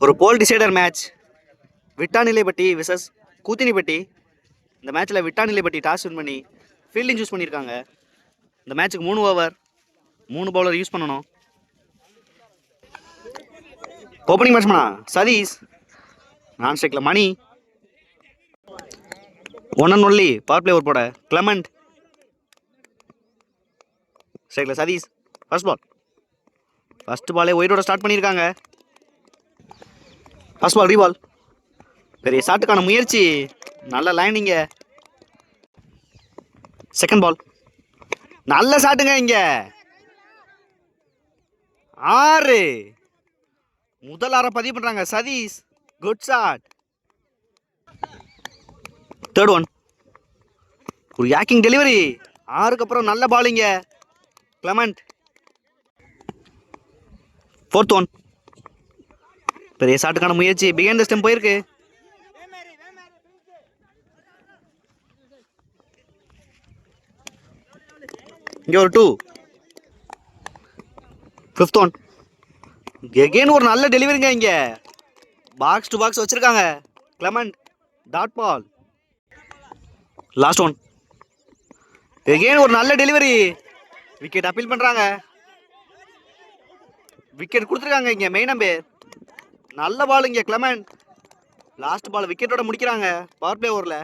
ஒரு போல் decider match Vittanilaipatti versus கூத்தினிப்பட்டி. இந்த மேட்ச்சில் விட்டாநிலைப்பட்டி டாஸ் வின் பண்ணி ஃபீல்டிங் சூஸ் பண்ணியிருக்காங்க. இந்த மேட்ச்சுக்கு 3 ஓவர் 3 பவுலர் யூஸ் பண்ணணும். ஓப்பனிங் பேட்ஸ்மேனா சதீஷ், நான் ஸ்ட்ரைக்கில் மணி, 1 and only power play over போட கிளமெண்ட், ஸ்ட்ரைக்கில் சதீஷ். ஃபர்ஸ்ட் பாலே ஒயிட்டோட ஸ்டார்ட் பண்ணியிருக்காங்க. ஃபர்ஸ்ட் பால் ரீபால், பெரிய ஷாட்டுக்கான முயற்சி, நல்ல லைனிங்க. செகண்ட் பால் நல்ல ஷாட்டுங்க, இங்க 6 முதல் 6 பதிவு பண்றாங்க Sathish, good shot. Third one ஒரு யாக்கிங் டெலிவரி, 6க்கு அப்புறம் நல்ல பாலிங்க கிளமெண்ட். ஃபோர்த் ஒன் பெரிய ஷாட்டுக்கான முயற்சி, பிகைண்ட் தி ஸ்டெம்ப் போயிருக்கு. இங்கே ஒரு 2. ஃபிஃப்த் ஒன் எகெயின் ஒரு நல்ல டெலிவரிங்க, இங்க பாக்ஸ் டு பாக்ஸ் வச்சிருக்காங்க Clement, dot ball. Last one again ஒரு நல்ல டெலிவரி, விக்கெட் அப்பீல் பண்றாங்க. விக்கெட் கொடுத்துருக்காங்க இங்க மெயின் அம்பேர். நல்ல பால் இங்க கிளமெண்ட், லாஸ்ட் பால் விக்கெட்டோட முடிக்கிறாங்க பவர் பிளே ஓவரில்.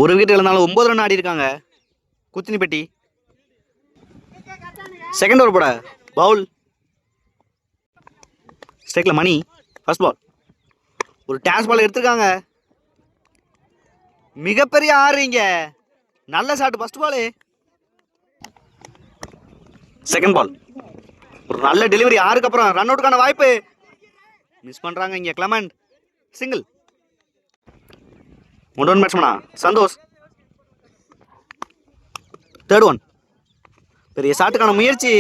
ஒரு விக்கெட் இழந்தாலும் 9 ரன் ஆடி இருக்காங்க குத்தினிப்பட்டி. செகண்ட் ஓவர் போட பவுல், ஸ்ட்ரைக்கில் மணி. ஃபர்ஸ்ட் பால் ஒரு டேஸ் பால் எடுத்திருக்காங்க, மிகப்பெரிய 6 இங்க, நல்ல shot first ball. Second ball ஒரு நல்ல டெலிவரி, 6க்கு அப்புறம் ரன் அவுட்டுக்கான வாய்ப்பு, மிஸ் பண்றாங்க இங்க கிளமெண்ட், சிங்கிள். முதல் பேட்ஸ்மேனா சந்தோஷ். தேர்ட் ஒன் பெரிய ஷாட்டுக்கான முயற்சி,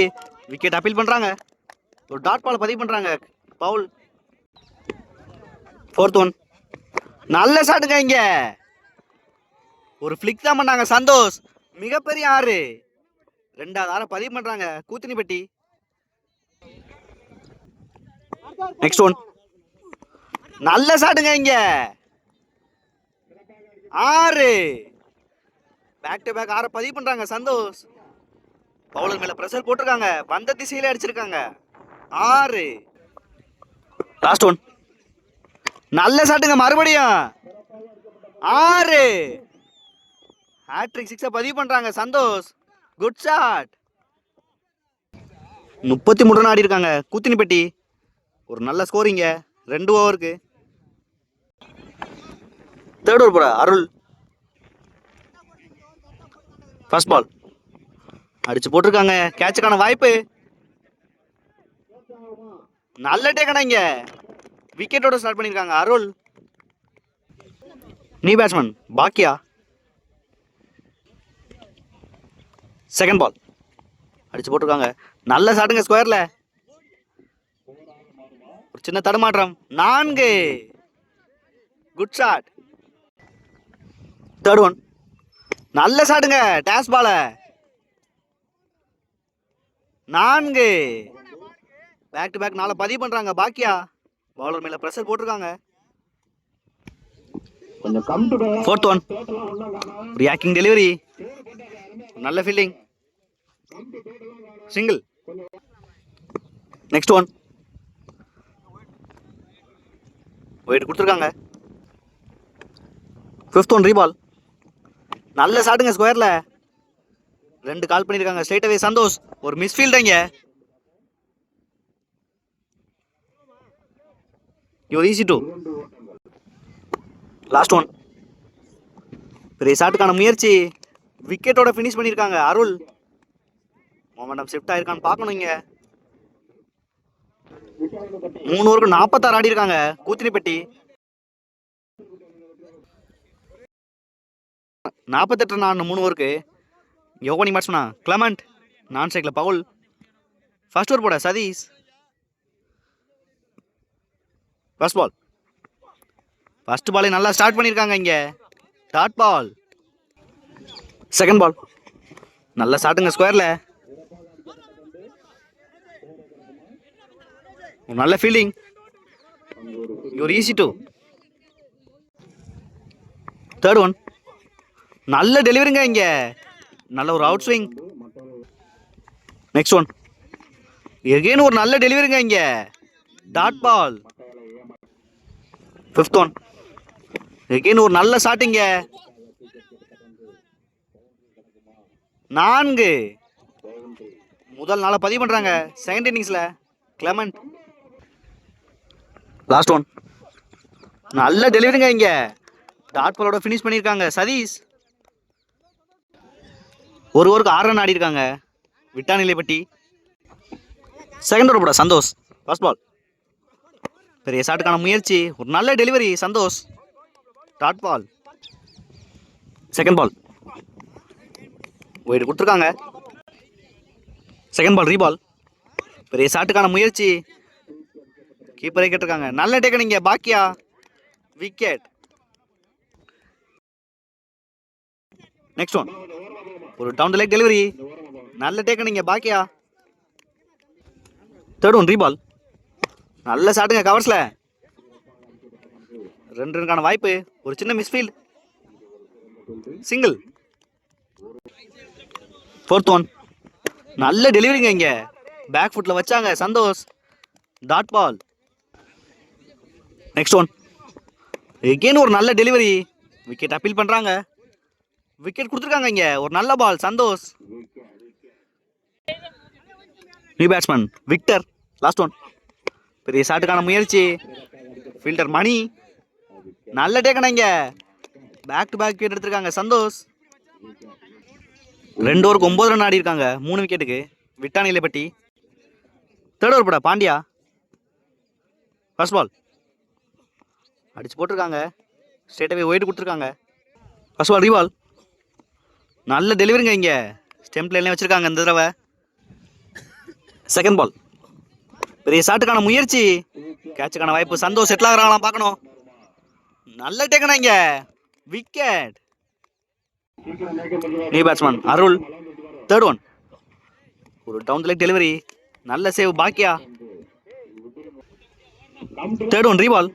விக்கெட் அப்பீல் பண்றாங்க, ஒரு டாட் பால் பதிவு பண்றாங்க பவுல். ஃபோர்த் ஒன் நல்ல ஷாட்டுங்க, இங்க ஒரு ஃபிளிக் தான் பண்ணாங்க சந்தோஷ், மிகப்பெரிய 6, 2வது 6 பதிவு பண்றாங்க கூத்தினிப்பட்டி. நெக்ஸ்ட் ஒன் நல்ல ஷாட்டுங்க, இங்க 6, பேக் டு பேக் 6 பதிவு பண்றாங்க சந்தோஷ். பவுலர் மேல பிரஷர் போட்டிருக்காங்க, பந்த திசையில அடிச்சிருக்காங்க 6. லாஸ்ட் ஒன் நல்ல ஷாட்டுங்க, மறுபடியும் 6, ஹேட்ரிக் 6 பதிவு பண்றாங்க சந்தோஷ், குட் ஷாட். 33 ரன் ஆடி இருக்காங்க கூத்தினிப்பட்டி. ஒரு நல்ல ஸ்கோரிங்க 2 ஓவருக்கு. தேர்ட் ஓவர் போட அருள். ஃபர்ஸ்ட் பால் அடிச்சு போட்டிருக்காங்க, கேட்சுக்கான வாய்ப்பு, நல்ல டேக்கனா, இங்க விக்கெட்டோட ஸ்டார்ட் பண்ணிருக்காங்க அருள். நீ பேட்ஸ்மேன் பாக்கியா. செகண்ட் பால் அடிச்சு போட்டிருக்காங்க, நல்ல ஷாட்டுங்க ஸ்கொயர்ல, ஒரு சின்ன தடுமாற்றம், 4, குட் ஷாட். தேர்ட் ஒன் நல்ல ஷாட்டுங்க, டேஸ் பால 4, பேக் டு பேக் 4 பதிவு பண்றாங்க பாக்கியா. பவுலர் மேல பிரஷர் போட்டிருக்காங்க. ஃபோர்த் ஒன் ரியாக்டிங் டெலிவரி, நல்ல fielding, single. Next one wait கொடுத்துருக்காங்க. ஃபிஃப்த் ஒன் ரீபால், நல்ல ஷாட்டுங்க ஸ்கொயர்ல, 2 கால் பண்ணியிருக்காங்க ஸ்ட்ரைட் அவே சந்தோஷ், ஒரு மிஸ்ஃபீல்டுங்க. ஈஸி 2. லாஸ்ட் ஒன் பெரிய ஷாட்டுக்கான முயற்சி, விக்கெட்டோட ஃபினிஷ் பண்ணியிருக்காங்க அருள். மொமெண்டம் ஷிஃப்ட் ஆயிருக்கான்னு பார்க்கணும். இங்க 3 ஓவருக்கு 46 ஆடி இருக்காங்க கூத்தினிப்பட்டி. 48 ரன் ஆடணும் 3 ஓவருக்கு. ஓப்பனிங் பேட்ஸ்மேனா கிளமெண்ட், நான் ஸ்ட்ரைக்கில் பவுல். ஃபர்ஸ்ட் ஓவர் போட சதீஷ். ஃபர்ஸ்ட் பால் ஃபர்ஸ்ட் பாலே நல்லா ஸ்டார்ட் பண்ணியிருக்காங்க இங்க, டாட் பால். செகண்ட் பால் நல்ல ஷாட்டுங்க ஸ்கொயர்ல, ஒரு நல்ல ஃபீல்டிங். ஒரு ஈஸி டூ. Third one. நல்ல டெலிவரிங்க இங்கே. நல்ல ஒரு out swing. Next one. Again ஒரு நல்ல டெலிவரிங்க இங்கே. Dot ball. Fifth one. Again ஒரு நல்ல ஷாட்டிங்க. 4. முதல் நாளை பதிவு பண்ணுறாங்க செகண்ட் இன்னிங்ஸில் கிளமண்ட். Last one. நல்ல டெலிவரிங்க இங்கே. டாட் பாலோட ஃபினிஷ் பண்ணியிருக்காங்க சதீஷ். ஒரு ஓவருக்கு 6 ரன் ஆடி இருக்காங்க விட்டாநிலைப்பட்டி. செகண்ட் ஓவர் போட சந்தோஷ். First ball. பெரிய ஷாட்டுக்கான முயற்சி. ஒரு நல்ல delivery Santhosh. Dot ball. Second ball. Wide கொடுத்துருக்காங்க. Second ball reball. பெரிய ஷாட்டுக்கான முயற்சி. கீப்பரை கேட்டிருக்காங்க. நல்ல டேக்கனிங்க பாக்கியா. விக்கெட். Next one. ஒரு டவுன் த லெக் டெலிவரி. நல்ல டேக்கனிங்க பாக்கியா. Third one reball. நல்ல ஷாட்டுங்க கவர்ஸில். 2 ரன்னுக்கான வாய்ப்பு. ஒரு சின்ன மிஸ்ஃபீல்ட். சிங்கிள். Fourth one. நல்ல டெலிவரிங்க இங்கே. பேக் ஃபுட்டில் வச்சாங்க Santhosh. Dot ball. Next one. Again ஒரு நல்ல டெலிவரி. விக்கெட் அப்பீல் பண்ணுறாங்க. விக்கெட் கொடுத்துருக்காங்க இங்கே. ஒரு நல்ல ball Santhosh. New batsman Victor. Last one. பெரிய ஷாட்டுக்கான முயற்சி. ஃபீல்டர் மணி. நல்ல டேக்கனா இங்கே. பேக் டு பேக் விக்கெட் எடுத்திருக்காங்க சந்தோஷ். 2 ஓவருக்கு 9 ரன் ஆடி இருக்காங்க 3 விக்கெட்டுக்கு விட்டாநிலைப்பட்டி. தேர்ட் ஓவர் போட பாண்டியா. First ball. அடிச்சு போட்டிருக்காங்க. ஸ்ட்ரெயிட்டாகவே ஒயிட் கொடுத்துருக்காங்க. First ball reball. நல்ல டெலிவரிங்க இங்கே. ஸ்டெம்ப் லைன்லேயே வச்சுருக்காங்க இந்த தடவை. Second ball. பெரிய ஷாட்டுக்கான முயற்சி. கேட்சுக்கான வாய்ப்பு. சந்தோஷ் செட்டில் ஆகிறாங்களாம் பார்க்கணும். நல்ல டேக்கனா இங்கே. Wicket. New batsman Arul. Third one. ஒரு டவுன் த லெக் டெலிவரி. நல்ல சேவ் பாக்கியா. தேர்ட் ஒன் ரீபால்.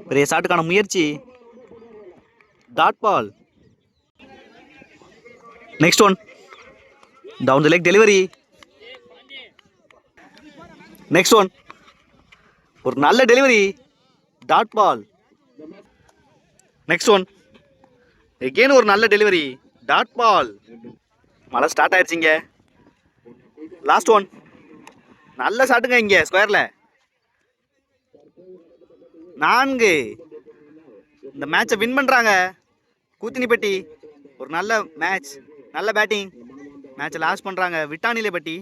பெரிய ஷாட்டுக்கான முயற்சி. Dot ball. Next one. Down the leg delivery. Next one. ஒரு நல்ல delivery. Dot ball. Next one. Again ஒரு நல்ல டெலிவரி. டாட் பால். மழை ஸ்டார்ட் ஆயிடுச்சிங்க. Last one. நல்ல ஷாட்டுங்க இங்கே ஸ்கொயரில். 4. இந்த மேட்சை வின் பண்ணுறாங்க கூத்தினிப்பட்டி. ஒரு நல்ல மேட்ச். நல்ல பேட்டிங். மேட்சை லாஸ் பண்ணுறாங்க விட்டாநிலைப்பட்டி.